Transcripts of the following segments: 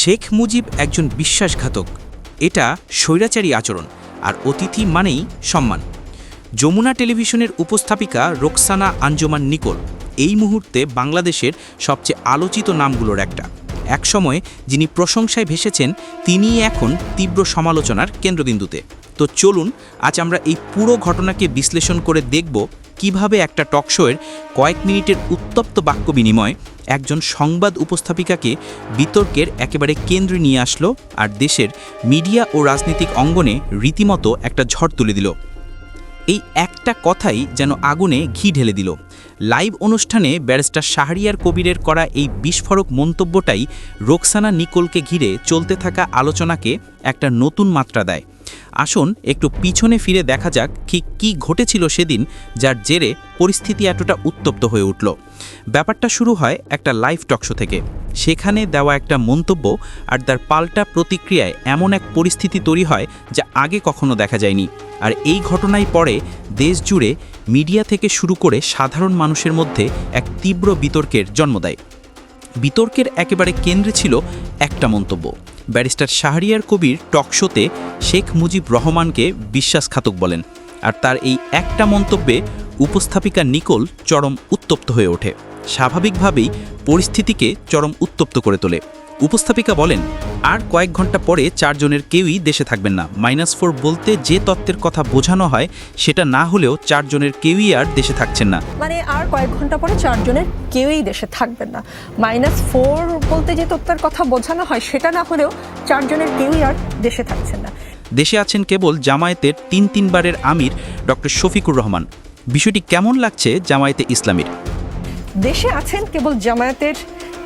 শেখ মুজিব একজন বিশ্বাসঘাতক, এটা স্বৈরাচারী আচরণ, আর অতিথি মানেই সম্মান। যমুনা টেলিভিশনের উপস্থাপিকা রোকসানা আঞ্জুমান নিকোল এই মুহূর্তে বাংলাদেশের সবচেয়ে আলোচিত নামগুলোর একটা। একসময় যিনি প্রশংসায় ভেসেছেন, তিনিই এখন তীব্র সমালোচনার কেন্দ্রবিন্দুতে। তো চলুন আজ আমরা এই পুরো ঘটনাকে বিশ্লেষণ করে দেখব কিভাবে একটা টকশোয়ের কয়েক মিনিটের উত্তপ্ত বাক্য বিনিময় একজন সংবাদ উপস্থাপিকাকে বিতর্কের একেবারে কেন্দ্রে নিয়ে আসলো, আর দেশের মিডিয়া ও রাজনৈতিক অঙ্গনে রীতিমতো একটা ঝড় তুলে দিল। এই একটা কথাই যেন আগুনে ঘি ঢেলে দিল। লাইভ অনুষ্ঠানে ব্যারিস্টার শাহরিয়ার কবিরের করা এই বিস্ফোরক মন্তব্যটাই রোকসানা নিকোলকে ঘিরে চলতে থাকা আলোচনাকে একটা নতুন মাত্রা দেয়। আসুন একটু পিছনে ফিরে দেখা যাক ঠিক কী ঘটেছিল সেদিন, যার জেরে পরিস্থিতি এতটা উত্তপ্ত হয়ে উঠল। ব্যাপারটা শুরু হয় একটা লাইভ টকশো থেকে। সেখানে দেওয়া একটা মন্তব্য আর তার পাল্টা প্রতিক্রিয়ায় এমন এক পরিস্থিতি তৈরি হয় যা আগে কখনো দেখা যায়নি। আর এই ঘটনায় পরে দেশ জুড়ে মিডিয়া থেকে শুরু করে সাধারণ মানুষের মধ্যে এক তীব্র বিতর্কের জন্ম দেয়। বিতর্কের একেবারে কেন্দ্রে ছিল একটা মন্তব্য। ব্যারিস্টার শাহরিয়ার কবির টকশোতে শেখ মুজিব রহমানকে বিশ্বাসঘাতক বলেন, আর তার এই একটা মন্তব্যে উপস্থাপিকা নিকোল চরম উত্তপ্ত হয়ে ওঠে। স্বাভাবিকভাবেই পরিস্থিতিকে চরম উত্তপ্ত করে তোলে। উপস্থাপিকা বলেন, আর কয়েক ঘন্টা পরে 4 জনের কেউই দেশে থাকবেন না। -4 বলতে যে তত্ত্বের কথা বোঝানো হয় সেটা না হলেও 4 জনের কেউই আর দেশে থাকছেন না। মানে আর কয়েক ঘন্টা পরে 4 জনের কেউই দেশে থাকবেন না। -4 বলতে যে তত্ত্বের কথা বোঝানো হয় সেটা না হলেও 4 জনের কেউই আর দেশে থাকছেন না। দেশে আছেন কেবল জামায়াতের 3 বারের আমির ডক্টর শফিকুর রহমান। বিষয়টি কেমন লাগছে জামায়াতে ইসলামীর? দেশে আছেন কেবল জামায়াতের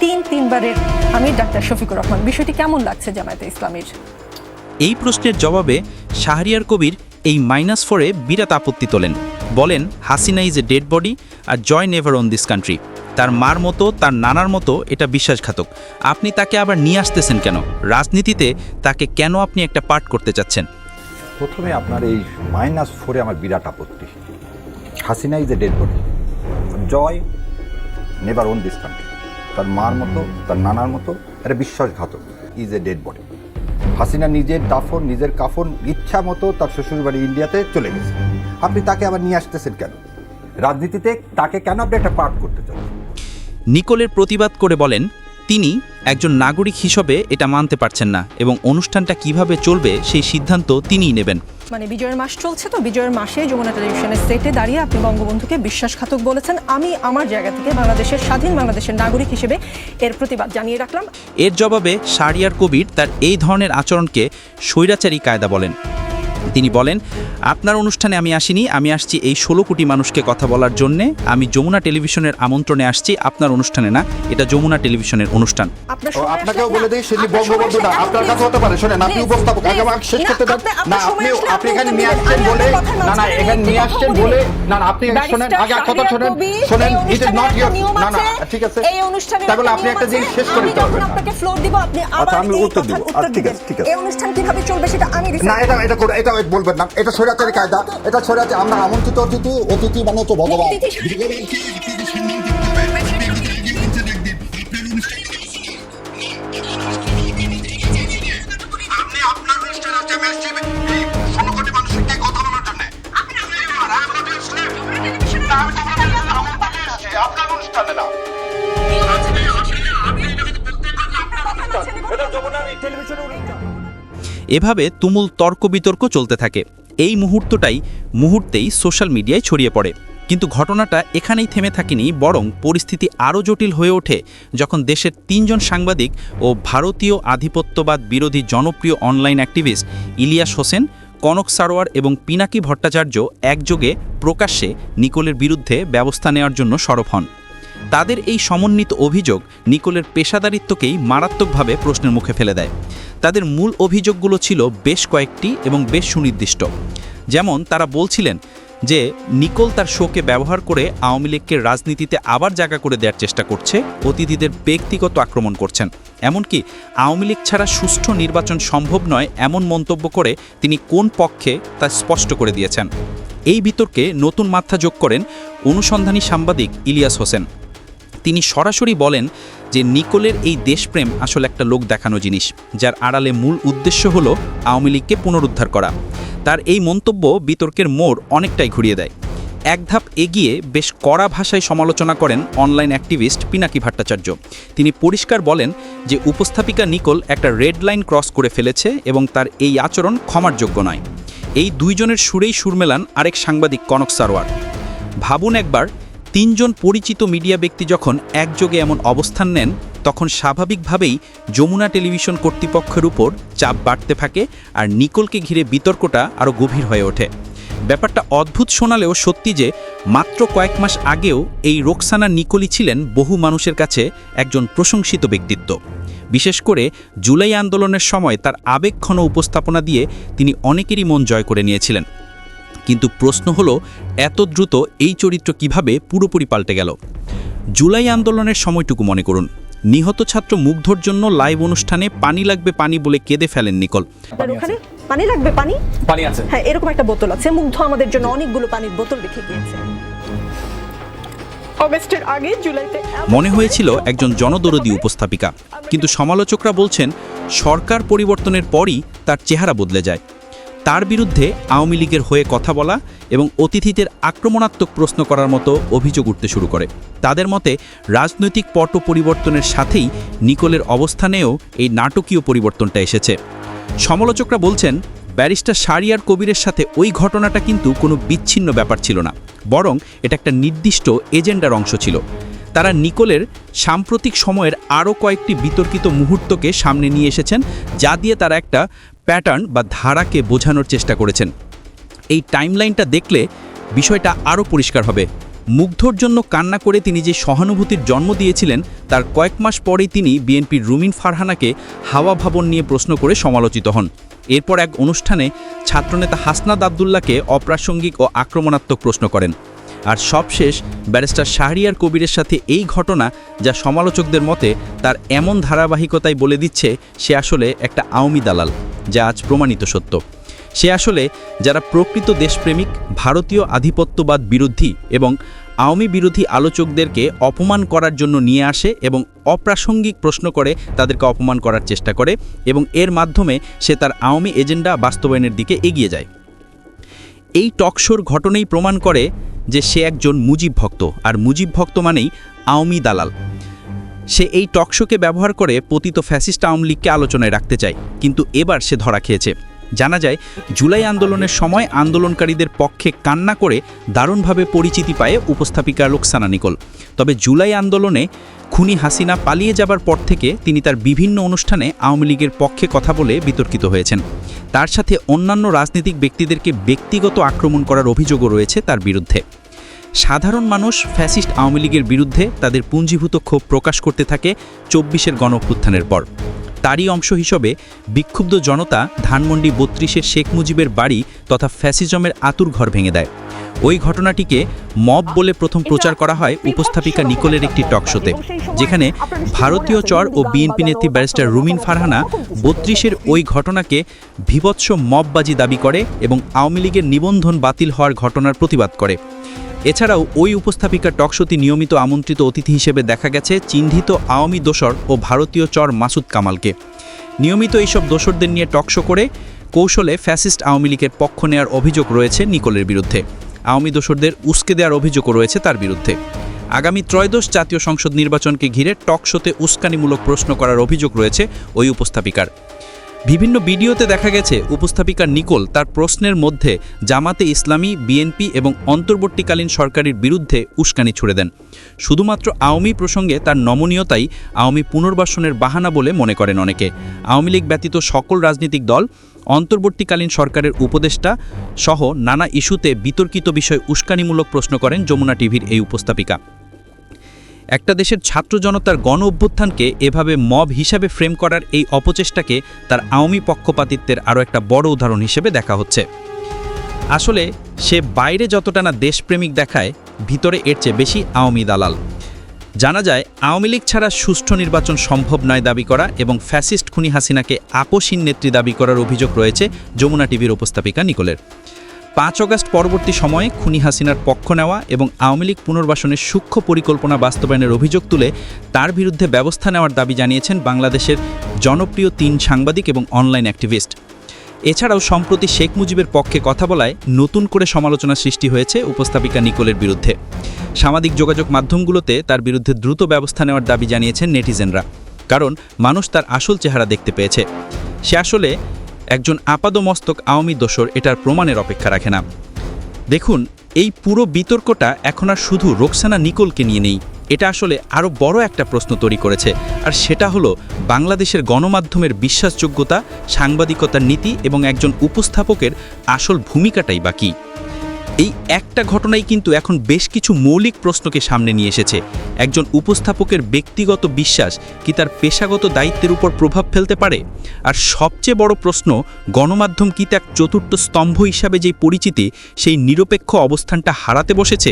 3 বারের আমির ডাক্তার শফিকুর রহমান। বিষয়টি কেমন লাগছে জামায়াতে ইসলামীর? এই প্রশ্নের জবাবে শাহরিয়ার কবির এই -4-এ বিরাট আপত্তি তোলেন। বলেন, Hasina is a dead body আর Joy never on this country. তার মার মতো, তার নানার মতো এটা বিশ্বাসঘাতক। আপনি তাকে আবার নিয়ে আসতেছেন কেন? রাজনীতিতে তাকে কেন আপনি একটা পার্ট করতে চাচ্ছেন? প্রথমে আপনার এই -4-এ আমার বিরাট আপত্তি। Hasina is a dead body, Joy never on this country. তার মার মতো, তার নানার মতো এটা বিশ্বাসঘাতক। Is a dead body. Hasina নিজের দাফন, নিজের কাফন ইচ্ছা মতো তার শ্বশুরবাড়ি ইন্ডিয়াতে চলে গেছে। আপনি তাকে আবার নিয়ে আসতেছেন কেন? রাজনীতিতে তাকে কেন আপনি একটা পার্ট করতে চান? নিকোলের প্রতিবাদ করে বলেন, তিনি একজন নাগরিক হিসেবে এটা মানতে পারছেন না এবং অনুষ্ঠানটা কিভাবে চলবে সেই সিদ্ধান্ত তিনিই নেবেন। মানে বিজয়ের মাস চলছে, তো বিজয়ের মাসে যমুনা টেলিভিশনের সেটে দাঁড়িয়ে আপনি বঙ্গবন্ধুকে বিশ্বাসঘাতক বলেছেন। আমি আমার জায়গা থেকে বাংলাদেশের স্বাধীন বাংলাদেশের নাগরিক হিসেবে এর প্রতিবাদ জানিয়ে রাখলাম। এর জবাবে শাহরিয়ার কবির তার এই ধরনের আচরণকে স্বৈরাচারী কায়দা বলেন। তিনি বলেন, আপনার অনুষ্ঠানে আমি আসিনি, আমি আসছি এই 16 কোটি মানুষকে কথা বলার জন্যে। আমি যমুনা টেলিভিশনের আমন্ত্রণে আসছি, আপনার অনুষ্ঠানে না। এটা যমুনা টেলিভিশনের অনুষ্ঠান। আপনাকেও বলে দেই, সেটি বঙ্গবন্ধু না, আপনার কাছে হতে পারে। শুনেন, আপনি উপস্থাপক, আগে আমাকে শেষ করতে দেন। না, আপনি এখানে নিয়ে আসছেন বলে, না এখানে নিয়ে আসছেন বলে, না আপনি শুনেন, আগে কথা শুনেন, ইট ইজ নট ইওর। না ঠিক আছে, এই অনুষ্ঠানে তাহলে আপনি একটা জিনিস শেষ করে দিতে পারবেন। আপনাকে ফ্লোর দিব, আপনি আবার আমি উত্তর দিব। ঠিক আছে। এই অনুষ্ঠান কিভাবে চলবে সেটা আমি না, এটা বলবেন না, এটা স্বৈরাচারী কায়দা। এটা স্বৈরাচারী। আমরা আমন্ত্রিত অতিথি মানে তো ভগবান। এভাবে তুমুল তর্ক বিতর্ক চলতে থাকে। এই মুহূর্তেই সোশ্যাল মিডিয়ায় ছড়িয়ে পড়ে। কিন্তু ঘটনাটা এখানেই থেমে থাকেনি, বরং পরিস্থিতি আরও জটিল হয়ে ওঠে যখন দেশের 3 জন সাংবাদিক ও ভারতীয় আধিপত্যবাদ বিরোধী জনপ্রিয় অনলাইন অ্যাক্টিভিস্ট ইলিয়াস হোসেন, কনক সারোয়ার এবং পিনাকি ভট্টাচার্য একযোগে প্রকাশ্যে নিকোলের বিরুদ্ধে ব্যবস্থা নেওয়ার জন্য সরব হন। তাদের এই সমন্বিত অভিযোগ নিকোলের পেশাদারিত্বকেই মারাত্মকভাবে প্রশ্নের মুখে ফেলে দেয়। তাদের মূল অভিযোগগুলো ছিল বেশ কয়েকটি এবং বেশ সুনির্দিষ্ট। যেমন তারা বলছিলেন যে নিকোল তার শোকে ব্যবহার করে আওয়ামী লীগকে রাজনীতিতে আবার জায়গা করে দেওয়ার চেষ্টা করছে, অতিথিদের ব্যক্তিগত আক্রমণ করছেন। এমনকি আওয়ামী লীগ ছাড়া সুষ্ঠু নির্বাচন সম্ভব নয় এমন মন্তব্য করে তিনি কোন পক্ষে তা স্পষ্ট করে দিয়েছেন। এই বিতর্কে নতুন মাত্রা যোগ করেন অনুসন্ধানী সাংবাদিক ইলিয়াস হোসেন। তিনি সরাসরি বলেন যে নিকোলের এই দেশপ্রেম আসলে একটা লোক দেখানো জিনিস, যার আড়ালে মূল উদ্দেশ্য হলো আওয়ামী লীগকে পুনরুদ্ধার করা। তার এই মন্তব্য বিতর্কের মোড় অনেকটাই ঘুরিয়ে দেয়। এক ধাপ এগিয়ে বেশ কড়া ভাষায় সমালোচনা করেন অনলাইন অ্যাক্টিভিস্ট পিনাকি ভট্টাচার্য। তিনি পরিষ্কার বলেন যে উপস্থাপিকা নিকোল একটা রেড লাইন ক্রস করে ফেলেছে এবং তার এই আচরণ ক্ষমার যোগ্য নয়। এই দুইজনের সুরেই সুর মেলান আরেক সাংবাদিক কনক সারোয়ার। ভাবুন একবার, 3 জন পরিচিত মিডিয়া ব্যক্তি যখন একযোগে এমন অবস্থান নেন, তখন স্বাভাবিকভাবেই যমুনা টেলিভিশন কর্তৃপক্ষের উপর চাপ বাড়তে থাকে আর নিকোলকে ঘিরে বিতর্কটা আরও গভীর হয়ে ওঠে। ব্যাপারটা অদ্ভুত শোনালেও সত্যি যে মাত্র কয়েক মাস আগেও এই রোকসানা নিকোলই ছিলেন বহু মানুষের কাছে একজন প্রশংসিত ব্যক্তিত্ব। বিশেষ করে জুলাই আন্দোলনের সময় তার আবেগঘন উপস্থাপনা দিয়ে তিনি অনেকেরই মন জয় করে নিয়েছিলেন। কিন্তু প্রশ্ন হলো, এত দ্রুত এই চরিত্র কিভাবে পুরোপুরি পাল্টে গেল? জুলাই আন্দোলনের সময়টুকু মনে করুন। নিহত ছাত্র মুগ্ধর জন্য লাইভ অনুষ্ঠানে পানি লাগবে পানি বলে কেঁদে ফেলেন নিকোল। ওখানে পানি লাগবে পানি পানি আছে, হ্যাঁ, এরকম একটা বোতল আছে। মুগ্ধ আমাদের জন্য অনেকগুলো পানির বোতল রেখে গিয়েছে। অগস্টের আগে জুলাইতে মনে হয়েছিল একজন জনদরদী উপস্থাপিকা, কিন্তু সমালোচকরা বলছেন সরকার পরিবর্তনের পরই তার চেহারা বদলে যায়। তার বিরুদ্ধে আওয়ামী লীগের হয়ে কথা বলা এবং অতিথিদের আক্রমণাত্মক প্রশ্ন করার মতো অভিযোগ উঠতে শুরু করে। তাদের মতে রাজনৈতিক পট পরিবর্তনের সাথেই নিকোলের অবস্থানেও এই নাটকীয় পরিবর্তনটা এসেছে। সমালোচকরা বলছেন ব্যারিস্টার শাহরিয়ার কবিরের সাথে ওই ঘটনাটা কিন্তু কোনো বিচ্ছিন্ন ব্যাপার ছিল না, বরং এটা একটা নির্দিষ্ট এজেন্ডার অংশ ছিল। তারা নিকোলের সাম্প্রতিক সময়ের আরও কয়েকটি বিতর্কিত মুহূর্তকে সামনে নিয়ে এসেছেন, যা দিয়ে তারা একটা প্যাটার্ন বা ধারাকে বোঝানোর চেষ্টা করেছেন। এই টাইমলাইনটা দেখলে বিষয়টা আরও পরিষ্কার হবে। মুগ্ধর জন্য কান্না করে তিনি যে সহানুভূতির জন্ম দিয়েছিলেন, তার কয়েক মাস পরেই তিনি বিএনপির রুমিন ফারহানাকে হাওয়া ভবন নিয়ে প্রশ্ন করে সমালোচিত হন। এরপর এক অনুষ্ঠানে ছাত্রনেতা হাসনাত আবদুল্লাহকে অপ্রাসঙ্গিক ও আক্রমণাত্মক প্রশ্ন করেন। আর সবশেষ ব্যারিস্টার শাহরিয়ার কবিরের সাথে এই ঘটনা, যা সমালোচকদের মতে তার এমন ধারাবাহিকতায় বলে দিচ্ছে সে আসলে একটা আওয়ামী দালাল, যা আজ প্রমাণিত সত্য। সে আসলে যারা প্রকৃত দেশপ্রেমিক, ভারতীয় আধিপত্যবাদ বিরোধী এবং আওয়ামী বিরোধী আলোচকদেরকে অপমান করার জন্য নিয়ে আসে এবং অপ্রাসঙ্গিক প্রশ্ন করে তাদেরকে অপমান করার চেষ্টা করে, এবং এর মাধ্যমে সে তার আওয়ামী এজেন্ডা বাস্তবায়নের দিকে এগিয়ে যায়। এই টকশোর ঘটনাই প্রমাণ করে যে সে একজন মুজিব ভক্ত, আর মুজিব ভক্ত মানেই আওয়ামী দালাল। সে এই টকশোকে ব্যবহার করে পতিত ফ্যাসিস্ট আওয়ামী লীগকে আলোচনায় রাখতে চায়, কিন্তু এবার সে ধরা খেয়েছে। জানা যায় জুলাই আন্দোলনের সময় আন্দোলনকারীদের পক্ষে কান্না করে দারুণভাবে পরিচিতি পায় উপস্থাপিকা রোকসানা নিকোল। তবে জুলাই আন্দোলনে খুনি হাসিনা পালিয়ে যাবার পর থেকে তিনি তার বিভিন্ন অনুষ্ঠানে আওয়ামী লীগের পক্ষে কথা বলে বিতর্কিত হয়েছেন। তার সাথে অন্যান্য রাজনৈতিক ব্যক্তিদেরকে ব্যক্তিগত আক্রমণ করার অভিযোগও রয়েছে তার বিরুদ্ধে। সাধারণ মানুষ ফ্যাসিস্ট আওয়ামী লীগের বিরুদ্ধে তাদের পুঞ্জীভূত ক্ষোভ প্রকাশ করতে থাকে 24-এর গণঅভ্যুত্থানের পর। তারই অংশ হিসেবে বিক্ষুব্ধ জনতা ধানমন্ডি 32-এর শেখ মুজিবের বাড়ি তথা ফ্যাসিজমের আতুরঘর ভেঙে দেয়। ওই ঘটনাটিকে মব বলে প্রথম প্রচার করা হয় উপস্থাপিকা নিকোলের একটি টকশোতে, যেখানে ভারতীয় চর ও বিএনপি নেত্রী ব্যারিস্টার রুমিন ফারহানা 32-এর ওই ঘটনাকে ভীভৎস মববাজি দাবি করে এবং আওয়ামী লীগের নিবন্ধন বাতিল হওয়ার ঘটনার প্রতিবাদ করে। এছাড়াও ওই উপস্থাপিকার টকশোতে নিয়মিত আমন্ত্রিত অতিথি হিসেবে দেখা গেছে চিহ্নিত আওয়ামী দোসর ও ভারতীয় চর মাসুদ কামালকে। নিয়মিত এইসব দোসরদের নিয়ে টকশো করে কৌশলে ফ্যাসিস্ট আওয়ামী লীগের পক্ষ নেওয়ার অভিযোগ রয়েছে নিকোলের বিরুদ্ধে। আওয়ামী দোসরদের উস্কে দেওয়ার অভিযোগও রয়েছে তার বিরুদ্ধে। আগামী ত্রয়োদশ জাতীয় সংসদ নির্বাচনকে ঘিরে টকশোতে উস্কানিমূলক প্রশ্ন করার অভিযোগ রয়েছে ওই উপস্থাপিকার। বিভিন্ন ভিডিওতে দেখা গেছে উপস্থাপিকা নিকোল তার প্রশ্নের মধ্যে জামাতে ইসলামী, বিএনপি এবং অন্তর্বর্তীকালীন সরকারের বিরুদ্ধে উস্কানি ছুড়ে দেন। শুধুমাত্র আওয়ামী প্রসঙ্গে তার নমনীয়তাই আওয়ামী পুনর্বাসনের বাহানা বলে মনে করেন অনেকে। আওয়ামী লীগ ব্যতীত সকল রাজনৈতিক দল, অন্তর্বর্তীকালীন সরকারের উপদেষ্টা সহ নানা ইস্যুতে বিতর্কিত বিষয় উস্কানিমূলক প্রশ্ন করেন যমুনা টিভির এই উপস্থাপিকা। একটা দেশের ছাত্র জনতার গণ অভ্যুত্থানকে এভাবে মব হিসাবে ফ্রেম করার এই অপচেষ্টাকে তার আওয়ামী পক্ষপাতিত্বের আরও একটা বড় উদাহরণ হিসেবে দেখা হচ্ছে। আসলে সে বাইরে যতটা না দেশপ্রেমিক দেখায়, ভিতরে এর চেয়ে বেশি আওয়ামী দালাল। জানা যায় আওয়ামী লীগ ছাড়া সুষ্ঠু নির্বাচন সম্ভব নয় দাবি করা এবং ফ্যাসিস্ট খুনি হাসিনাকে আপসহীন নেত্রী দাবি করার অভিযোগ রয়েছে যমুনা টিভির উপস্থাপিকা নিকোলের। 5 আগস্ট পরবর্তী সময়ে খুনি হাসিনার পক্ষ নেওয়া এবং আওয়ামী লীগ পুনর্বাসনের সূক্ষ্ম পরিকল্পনা বাস্তবায়নের অভিযোগ তুলে তার বিরুদ্ধে ব্যবস্থা নেওয়ার দাবি জানিয়েছেন বাংলাদেশের জনপ্রিয় 3 সাংবাদিক এবং অনলাইন অ্যাক্টিভিস্ট। এছাড়াও সম্প্রতি শেখ মুজিবের পক্ষে কথা বলায় নতুন করে সমালোচনা সৃষ্টি হয়েছে উপস্থাপিকা নিকোলের বিরুদ্ধে। সামাজিক যোগাযোগ মাধ্যমগুলোতে তার বিরুদ্ধে দ্রুত ব্যবস্থা নেওয়ার দাবি জানিয়েছেন নেটিজেনরা, কারণ মানুষ তার আসল চেহারা দেখতে পেয়েছে। সে আসলে একজন আপাদমস্তক আওয়ামী দোসর, এটার প্রমাণের অপেক্ষা রাখে না। দেখুন, এই পুরো বিতর্কটা এখন আর শুধু রোকসানা নিকোলকে নিয়ে নেই, এটা আসলে আরও বড় একটা প্রশ্ন তৈরি করেছে, আর সেটা হলো বাংলাদেশের গণমাধ্যমের বিশ্বাসযোগ্যতা, সাংবাদিকতার নীতি এবং একজন উপস্থাপকের আসল ভূমিকাটাই বা কী। এই একটা ঘটনাই কিন্তু এখন বেশ কিছু মৌলিক প্রশ্নকে সামনে নিয়ে এসেছে। একজন উপস্থাপকের ব্যক্তিগত বিশ্বাস কি তার পেশাগত দায়িত্বের উপর প্রভাব ফেলতে পারে? আর সবচেয়ে বড় প্রশ্ন, গণমাধ্যম কি তার চতুর্থ স্তম্ভ হিসাবে যে পরিচিতি, সেই নিরপেক্ষ অবস্থানটা হারাতে বসেছে?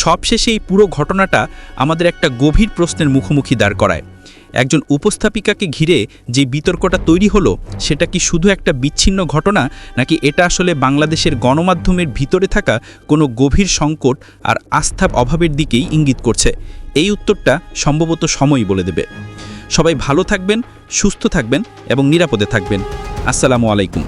সবশেষে এই পুরো ঘটনাটা আমাদের একটা গভীর প্রশ্নের মুখোমুখি দাঁড় করায়। একজন উপস্থাপিকাকে ঘিরে যে বিতর্কটা তৈরি হলো, সেটা কি শুধু একটা বিচ্ছিন্ন ঘটনা, নাকি এটা আসলে বাংলাদেশের গণমাধ্যমের ভিতরে থাকা কোনো গভীর সংকট আর আস্থার অভাবের দিকেই ইঙ্গিত করছে? এই উত্তরটা সম্ভবত সময়ই বলে দেবে। সবাই ভালো থাকবেন, সুস্থ থাকবেন এবং নিরাপদে থাকবেন। আসসালামু আলাইকুম।